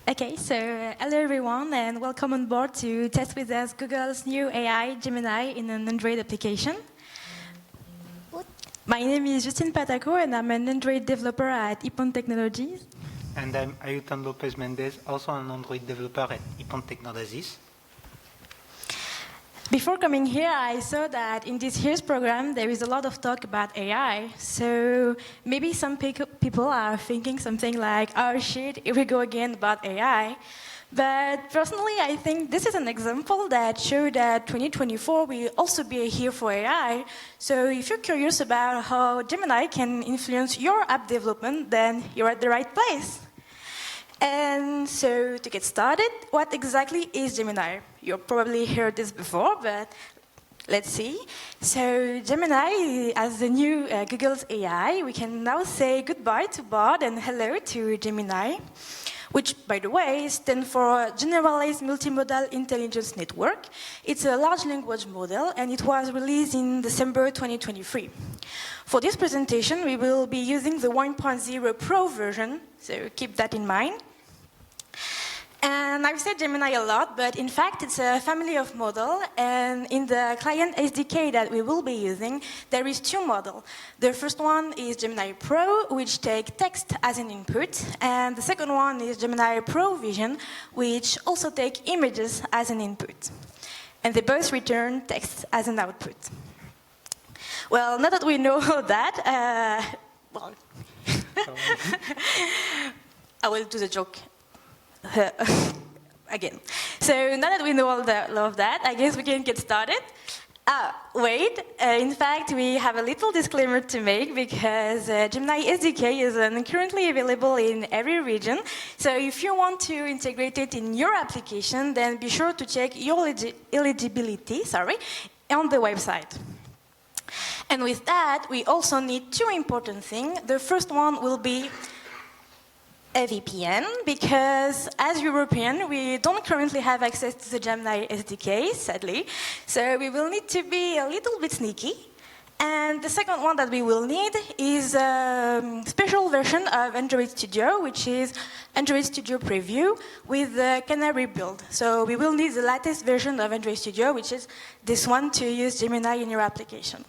Okay, so hello everyone and welcome on board to test with us Google's new AI, Gemini, in an Android application. My name is Justine Pataco and I'm an Android developer at Ipon Technologies. And I'm Ayutan Lopez Mendez, also an Android developer at Ipon Technologies. Before coming here, I saw that in this year's program, there is a lot of talk about AI. So maybe some people are thinking something like, oh shit, here we go again about AI. But personally, I think this is an example that shows that 2024 will also be a year for AI. So if you're curious about how Gemini can influence your app development, then you're at the right place. And so to get started, what exactly is Gemini? You've probably heard this before, but let's see. So Gemini, as the new Google's AI, we can now say goodbye to Bard and hello to Gemini, which, by the way, stands for Generalized Multimodal Intelligence Network. It's a large language model, and it was released in December 2023. For this presentation, we will be using the 1.0 Pro version, so keep that in mind. And I've said Gemini a lot, but in fact, it's a family of models. And in the client SDK that we will be using, there is two models. The first one is Gemini Pro, which takes text as an input. And the second one is Gemini Pro Vision, which also takes images as an input. And they both return text as an output. Well, now that we know that, well, I will do the joke. Again. So now that we know all of that, I guess we can get started. Wait, in fact, we have a little disclaimer to make because Gemini SDK is currently available in every region. So if you want to integrate it in your application, then be sure to check your eligibility on the website. And with that, we also need two important things. The first one will be a VPN, because as European, we don't currently have access to the Gemini SDK, sadly. So we will need to be a little bit sneaky. And the second one that we will need is a special version of Android Studio, which is Android Studio Preview with the Canary build. So we will need the latest version of Android Studio, which is this one, to use Gemini in your application.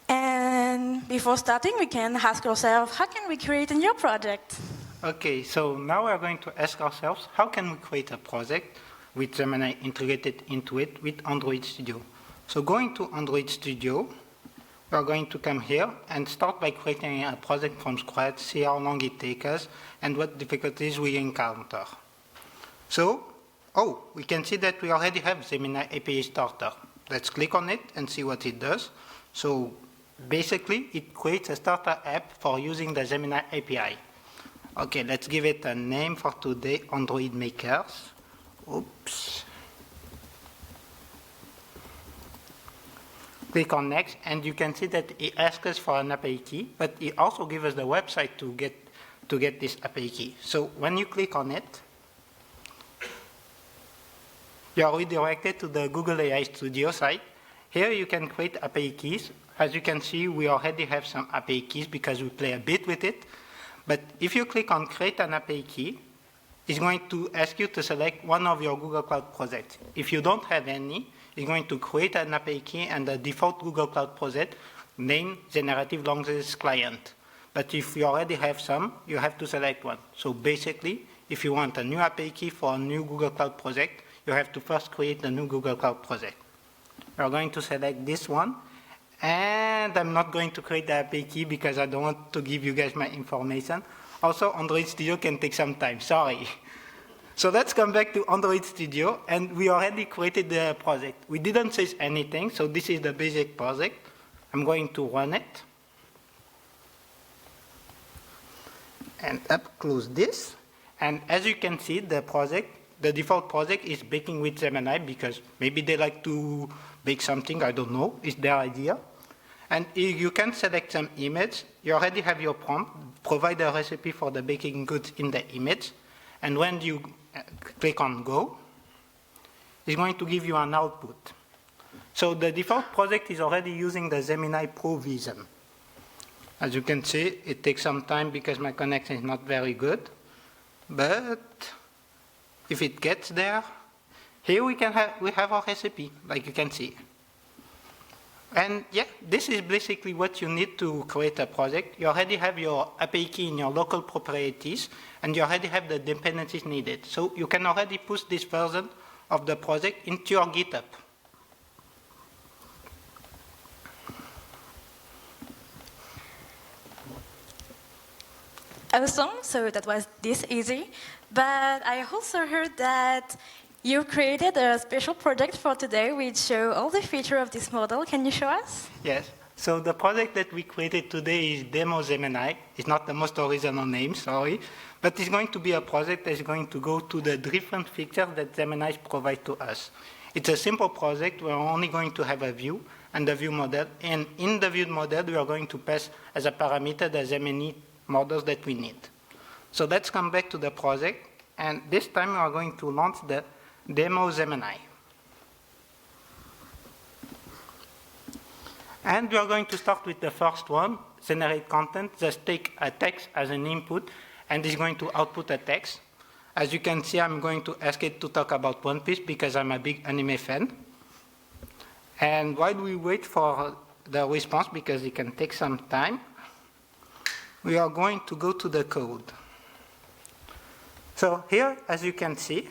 And before starting, we can ask ourselves, how can we create a new project? Okay, so now we're going to ask ourselves, how can we create a project with Gemini integrated into it with Android Studio? So going to Android Studio, we're going to come here and start by creating a project from scratch, see how long it takes us, and what difficulties we encounter. So, we can see that we already have Gemini API Starter. Let's click on it and see what it does. So, basically, it creates a starter app for using the Gemini API. Okay, let's give it a name for today, Android Makers. Oops. Click on Next, and you can see that it asks us for an API key, but it also gives us the website to get this API key. So when you click on it, you are redirected to the Google AI Studio site. Here you can create API keys. As you can see, we already have some API keys because we play a bit with it. But if you click on Create an API key, it's going to ask you to select one of your Google Cloud projects. If you don't have any, it's going to create an API key and the default Google Cloud project named Generative Languages Client. But if you already have some, you have to select one. So basically, if you want a new API key for a new Google Cloud project, you have to first create a new Google Cloud project. We're going to select this one. And I'm not going to create the API key because I don't want to give you guys my information. Also, Android Studio can take some time, sorry. So let's come back to Android Studio, and we already created the project. We didn't say anything, so this is the basic project. I'm going to run it. And close this. And as you can see, the default project is baking with Gemini because maybe they like to bake something, I don't know, it's their idea. And you can select some image. You already have your prompt. Provide a recipe for the baking goods in the image. And when you click on Go, it's going to give you an output. So the default project is already using the Gemini Pro Vision. As you can see, it takes some time because my connection is not very good. but if it gets there, here we have our recipe, like you can see. And yeah, this is basically what you need to create a project. You already have your API key in your local properties, and you already have the dependencies needed. So you can already push this version of the project into your GitHub. Awesome, so that was this easy. But I also heard that you created a special project for today which show all the features of this model. Can you show us? Yes. So the project that we created today is Demo Gemini. It's not the most original name, sorry. But it's going to be a project that is going to go to the different features that Gemini provide to us. It's a simple project. We're only going to have a view and the view model. And in the view model, we are going to pass as a parameter the Gemini models that we need. So let's come back to the project. And this time we are going to launch the Demo Gemini. And we are going to start with the first one, generate content. Just take a text as an input, and it's going to output a text. As you can see, I'm going to ask it to talk about One Piece because I'm a big anime fan. And while we wait for the response, because it can take some time, we are going to go to the code. So here, as you can see,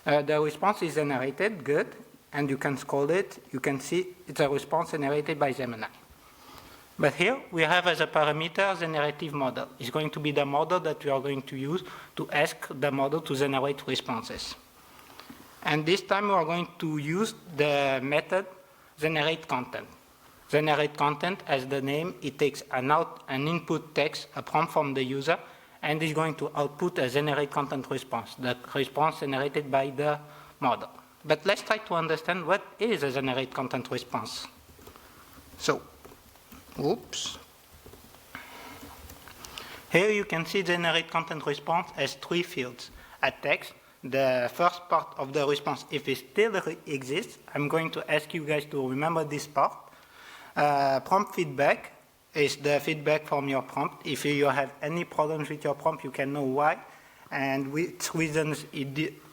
the response is generated, good. And you can scroll it, you can see it's a response generated by Gemini. But here we have as a parameter generative model. It's going to be the model that we are going to use to ask the model to generate responses. And this time we are going to use the method generate content. Generate content, as the name, it takes an input text, a prompt from the user, and is going to output a generate content response, the response generated by the model. But let's try to understand what is a generate content response. So, oops. Here you can see generate content response as 3 fields. A text, the first part of the response, if it still exists, I'm going to ask you guys to remember this part. Prompt feedback is the feedback from your prompt. If you have any problems with your prompt, you can know why, and which reasons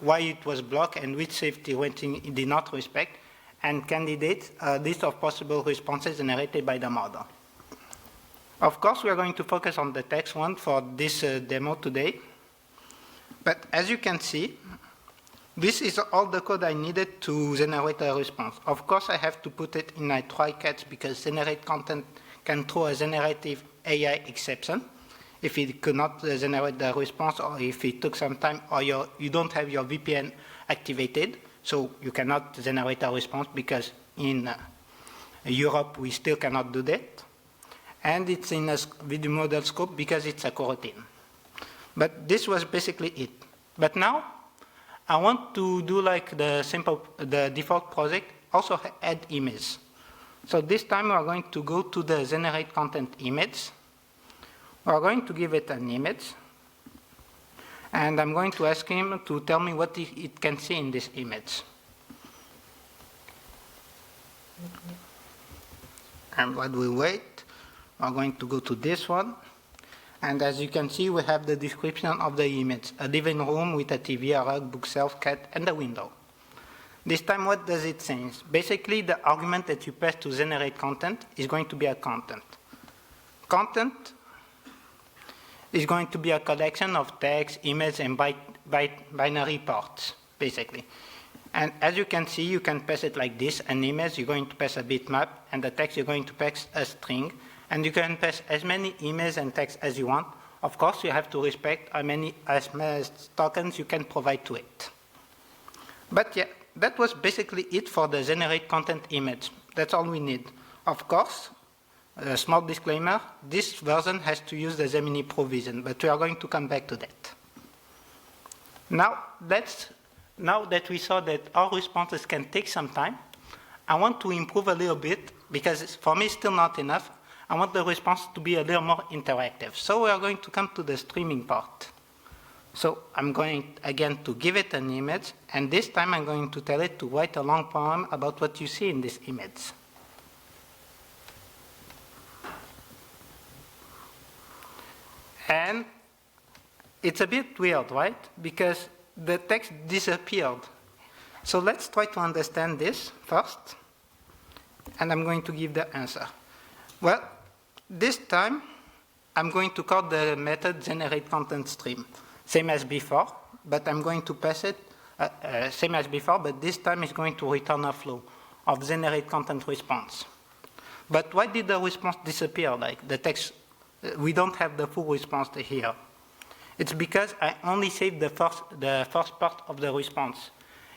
why it was blocked and which safety rating it did not respect, and candidates, a list of possible responses generated by the model. Of course, we are going to focus on the text one for this demo today. But as you can see, this is all the code I needed to generate a response. Of course, I have to put it in a try catch because generate content can throw a generative AI exception. If it could not generate the response, or if it took some time, or you don't have your VPN activated, so you cannot generate a response because in Europe we still cannot do that. And it's in a video model scope because it's a coroutine. But this was basically it. But now I want to do like the default project, also add image. So this time we are going to go to the generate content image. We are going to give it an image, and I'm going to ask him to tell me what it can see in this image. And while we wait, we're going to go to this one, and as you can see, we have the description of the image: a living room with a TV, a rug, bookshelf, cat, and a window. This time, what does it say? Basically, the argument that you pass to generate content is going to be a content. Content is going to be a collection of text, image, and binary parts, basically. And as you can see, you can pass it like this. An image, you're going to pass a bitmap, and the text, you're going to pass a string. And you can pass as many images and text as you want. Of course, you have to respect as many tokens you can provide to it. But yeah, that was basically it for the generate content image. That's all we need. Of course, a small disclaimer, this version has to use the Gemini provision, but we are going to come back to that. Now that we saw that our responses can take some time, I want to improve a little bit, because for me it's still not enough. I want the response to be a little more interactive. So we are going to come to the streaming part. So I'm going, again, to give it an image, and this time I'm going to tell it to write a long poem about what you see in this image. And it's a bit weird, right? Because the text disappeared. So let's try to understand this first, and I'm going to give the answer. Well, this time, I'm going to call the method generateContentStream, same as before, but I'm going to pass it same as before, but this time it's going to return a flow of generateContentResponse. But why did the response disappear? Like the text, we don't have the full response here. It's because I only saved the first part of the response.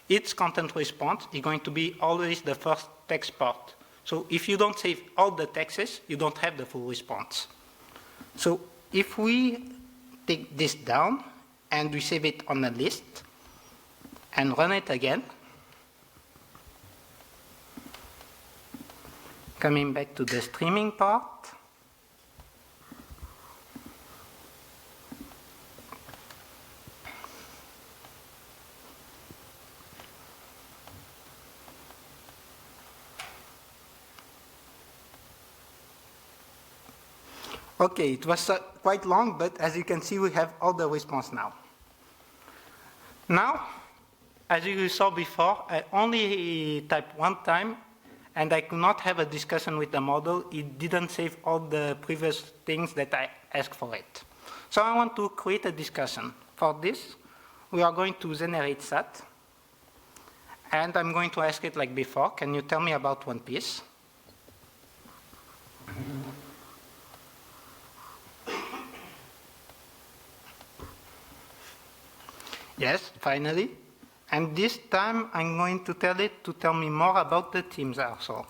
Each content response is going to be always the first text part. So if you don't save all the texts, you don't have the full response. So if we take this down and we save it on a list and run it again, coming back to the streaming part, okay, it was quite long, but as you can see, we have all the response now. Now, as you saw before, I only typed one time, and I could not have a discussion with the model. It didn't save all the previous things that I asked for it. So I want to create a discussion. For this, we are going to generate SAT, and I'm going to ask it like before, can you tell me about One Piece? Yes, finally. And this time I'm going to tell it to tell me more about the teams also.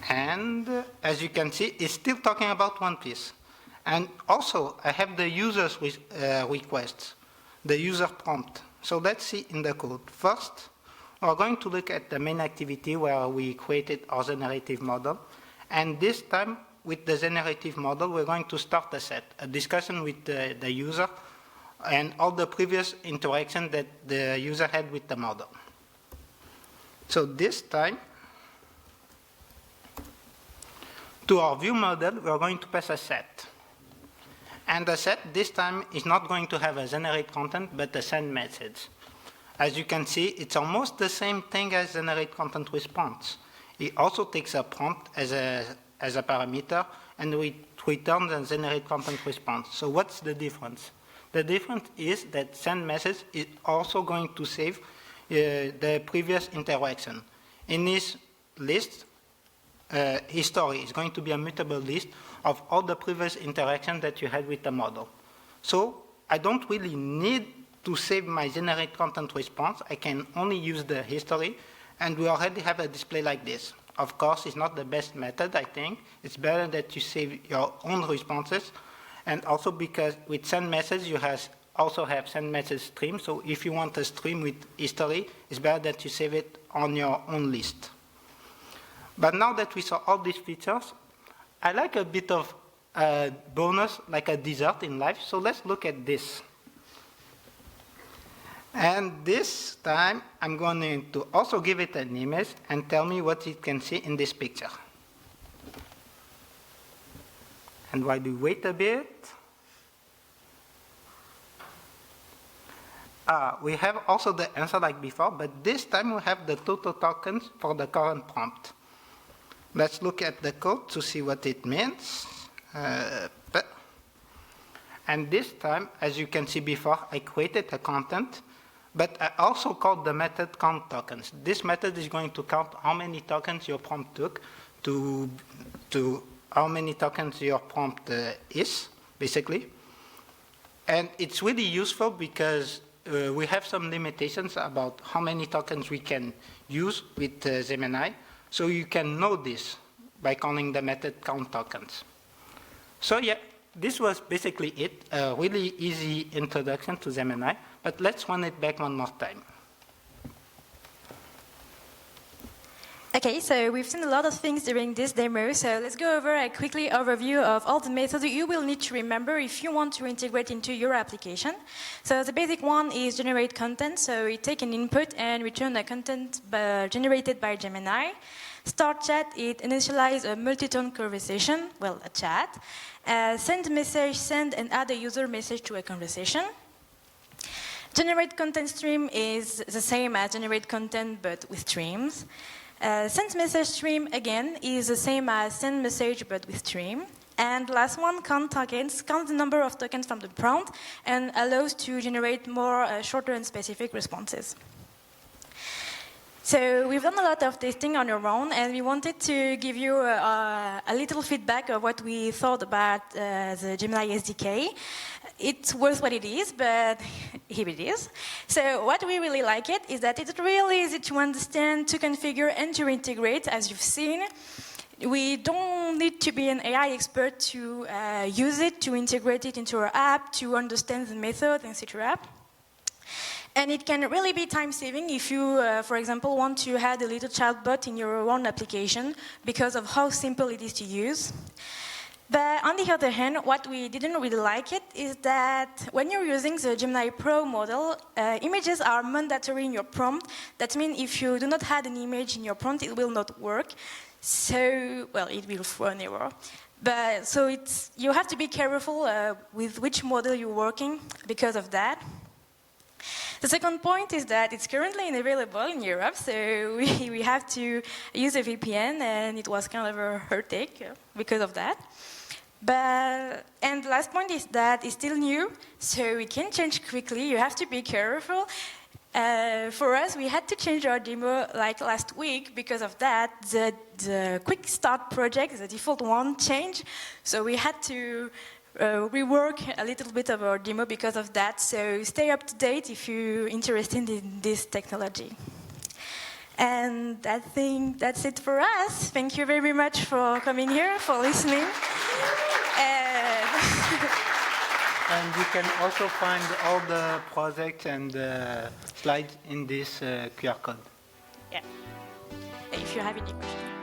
And as you can see, it's still talking about One Piece. And also, I have the user's requests, the user prompt. So let's see in the code. First, we're going to look at the main activity where we created our generative model. And this time, with the generative model, we're going to start a discussion with the user and all the previous interaction that the user had with the model. So this time, to our view model, we're going to pass a set. And the set this time is not going to have a generate content, but a send message. As you can see, it's almost the same thing as generate content response. It also takes a prompt as a parameter, and we return the generate content response. So what's the difference? The difference is that send message is also going to save the previous interaction. In this list, history is going to be a mutable list of all the previous interactions that you had with the model. So I don't really need to save my generate content response. I can only use the history, and we already have a display like this. Of course, it's not the best method, I think. It's better that you save your own responses, and also because with send message, you also have send message stream. So if you want a stream with history, it's better that you save it on your own list. But now that we saw all these features, I like a bit of bonus, like a dessert in life. So let's look at this. And this time, I'm going to also give it an image and tell me what it can see in this picture. And while we wait a bit, we have also the answer like before, but this time we have the total tokens for the current prompt. Let's look at the code to see what it means. And this time, as you can see before, I created a content, but I also called the method count tokens. This method is going to count how many tokens your prompt took to how many tokens your prompt is, basically. And it's really useful because we have some limitations about how many tokens we can use with Gemini. So you can know this by calling the method count tokens. So yeah, this was basically it, a really easy introduction to Gemini, but let's run it back one more time. Okay, so we've seen a lot of things during this demo, so let's go over a quickly overview of all the methods you will need to remember if you want to integrate into your application. So the basic one is generate content, so you take an input and return a content generated by Gemini. Start chat, it initializes a multi-tone conversation, well, a chat. Send message, send and add a user message to a conversation. Generate content stream is the same as generate content, but with streams. Send message stream, again, is the same as send message, but with stream. And last one, count tokens, count the number of tokens from the prompt, and allows to generate more shorter and specific responses. So we've done a lot of testing on our own, and we wanted to give you a little feedback of what we thought about the Gemini SDK. It's worth what it is, but here it is. So what we really like it is that it's really easy to understand, to configure, and to integrate, as you've seen. We don't need to be an AI expert to use it, to integrate it into our app, to understand the method, etc. And it can really be time-saving if you, for example, want to add a little chatbot in your own application because of how simple it is to use. But on the other hand, what we didn't really like it is that when you're using the Gemini Pro model, images are mandatory in your prompt. That means if you do not add an image in your prompt, it will not work. So, well, it will throw an error. But so you have to be careful with which model you're working because of that. The second point is that it's currently unavailable in Europe, so we have to use a VPN, and it was kind of a heartache because of that. And the last point is that it's still new, so we can change quickly. You have to be careful. For us, we had to change our demo like last week because of that. The quick start project, the default one, changed, so we had to rework a little bit of our demo because of that. So stay up to date if you're interested in this technology. And I think that's it for us. Thank you very much for coming here, for listening. And you can also find all the projects and slides in this QR code. Yeah. If you have any questions.